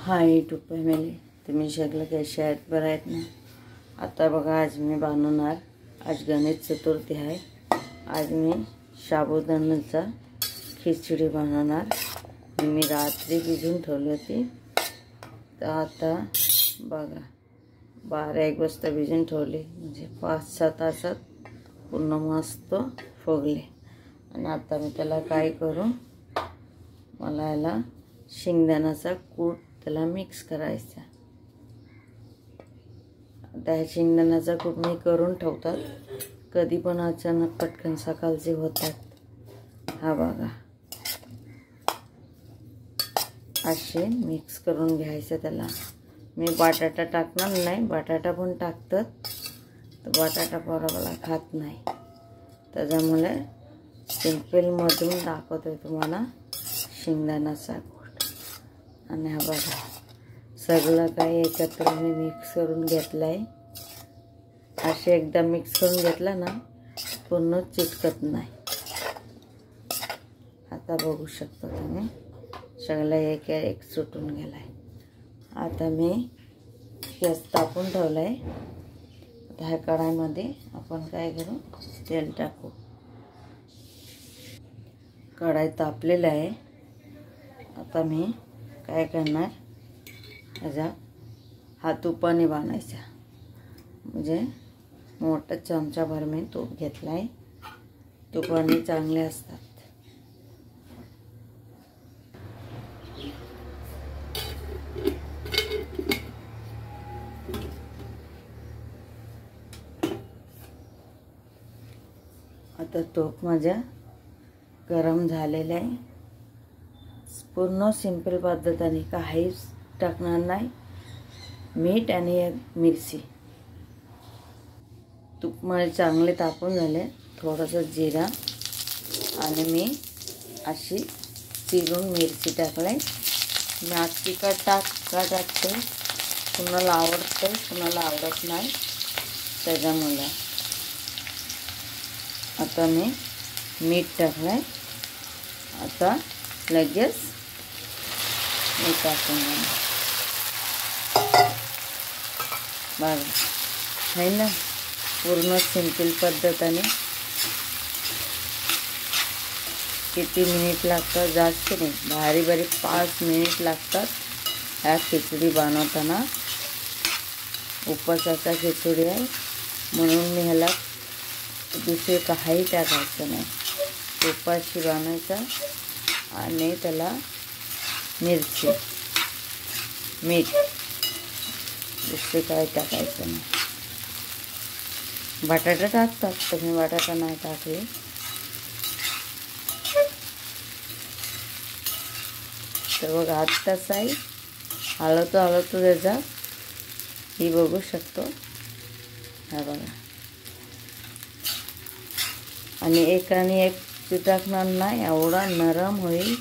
Hi YouTube family, तुम्ही सगळं कसे आहेत? बरं आहेत ना? आता बघा, आज मी बनवणार, आज गणेश चतुर्थी आहे. आज मी साबुदाण्याचा खिचडी बनवणार. मी रात्री भिजून ठेवली होती, तर आता बघा 12-1 वाजता भिजून ठेवली, म्हणजे 5-6 तासात पूर्ण मस्त फुगले. आणि आता मी त्याला काय करू, मला याला शेंगदाण्याचा कूट त्याला मिक्स करायचा. त्या शेंगदाण्याचा कूट मी करून ठेवतात, कधी पण अचानक पटकन सकाळचे होतात. हा बघा, असे मिक्स करून घ्यायचं त्याला. मी बटाटा टाकणार नाही, बटाटा पण टाकतात, तर बटाटा बरोबर खात नाही, त्याच्यामुळे सिंपलमधून दाखवतोय तुम्हाला शेंगदाण्याचा कूट. आणि हा बघा, सगळं काही एकत्र मी मिक्स करून घेतलं आहे. असे एकदा मिक्स करून घेतलं ना, पूर्ण चिटकत नाही. आता बघू शकता तुम्ही, सगळं एक एक सुटून गेला आहे. आता मी गॅस तापून ठेवला आहे. आता ह्या कढाईमध्ये आपण काय करू, तेल टाकू. कढाई तापलेलं आहे. आता मी काय करणार, ह्याचा हा तुपाने बांधायचा, म्हणजे मोठा चमचाभर मी तूप घेतला आहे. तुपाने चांगले असतात. आता तूप माझ्या गरम झालेलं आहे. पूर्ण सिंपल पद्धतीने काहीच टाकणार नाही. मीठ आणि एक मिरची. तूप मला चांगले तापून झाले. थोडंसं जिरा आणि मी अशी चिरून मिरची टाकले. मी आज तिखट टाकते, कुणाला आवडते कुणाला आवडत नाही, त्याच्यामुळे. आता मी मीठ टाकले. आता लगेच मी टाकून बघा, आहे ना, पूर्ण सिंपल पद्धतीने. किती मिनिट लागतात, जास्त नाही, बारीक 5 मिनिट लागतात ह्या खिचडी बनवताना. उपवासाचा खिचडी आहे म्हणून मी ह्याला दुसरे काही टाकायचं नाही. तुपाशी बनवायचा आणि त्याला मिरची, मीठ, दुसरे काय टाकायचं नाही. बटाटा टाकतात, तर मी बटाटा नाही टाकले. तर बघा, आत्ताच आहे, हलवतो त्याचा, ही बघू शकतो. हा बघा, आणि एकाने एक चिटकणार नाही, एवढा नरम होईल.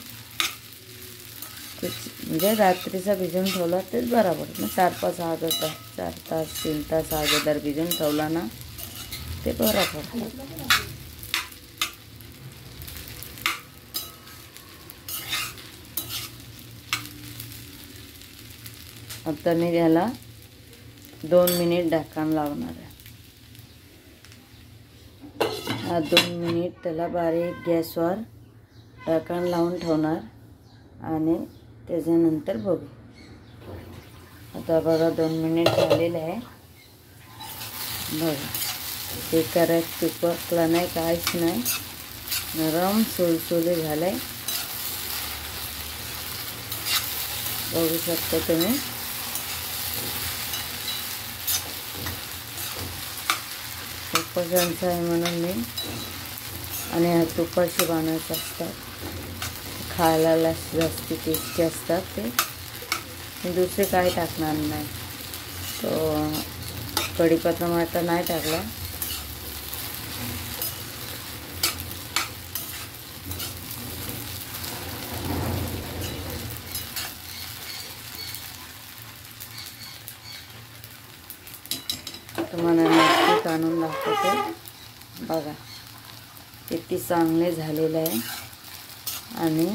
म्हणजे रात्रीचा भिजून ठेवला तेच बरोबर ना. 4-5 अगोदर, 4 तास 3 तास अगोदर भिजून ठेवला ना, ते बरोबर. आता मी याला 2 मिनिट ढक्कन लावणार आहे. हा 2 मिनिट त्याला बारीक गॅसवर ढक्कन लावून ठेवणार आणि त्याच्यानंतर बघू. आता बघा, 2 मिनिट झालेले आहे. बघा, ते करत तुपकला नाही, काहीच नाही, नरम सुलसुली झालं आहे. बघू शकता तुम्ही. उपवासांचं आहे म्हणून मी, आणि ह्या तुपाशी बनवायचं असतात, खायला जास्ती टेस्टी असतात ते. मी दुसरे काही टाकणार नाही. तो कढीपत्ता मात्र नाही टाकला. तुम्हाला नक्की आणून दाखवते. बघा किती चांगले झालेले आहे. आणि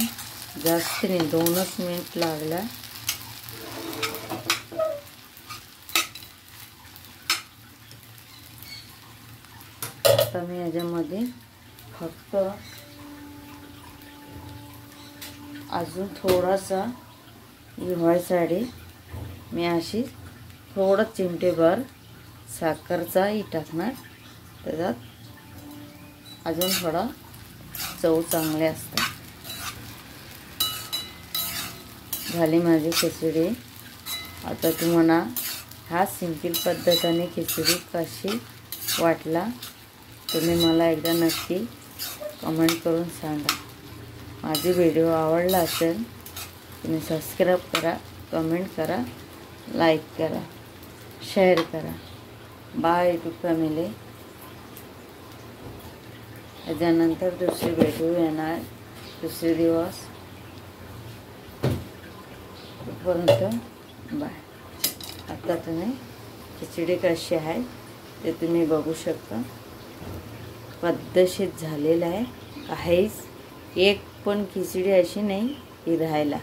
जास्त नाही, 2च मिनिट लागला आता मी याच्यामध्ये फक्त अजून थोडासा विरघळण्यासाठी मी अशी थोडं चिमटेभर साखरचाही टाकणार. त्याच्यात अजून थोडा चव चांगले असतात. झाली माझी खिचडी. आता तुम्हाला हा सिंपल पद्धतीने खिचडी कशी वाटला तुम्ही मला एकदा नक्की कमेंट करून सांगा. माझी व्हिडिओ आवडला असेल तुम्ही सबस्क्राईब करा, कमेंट करा, लाईक करा, शेअर करा. By two family. त्याच्यानंतर दुसरी व्हिडिओ येणार दुसरे दिवस. तोपर्यंत बाय. आता तुम्ही खिचडी कशी आहे ते तुम्ही बघू शकता. पद्धतशीर झालेलं आहे. काहीच एक पण खिचडी अशी नाही की राहायला.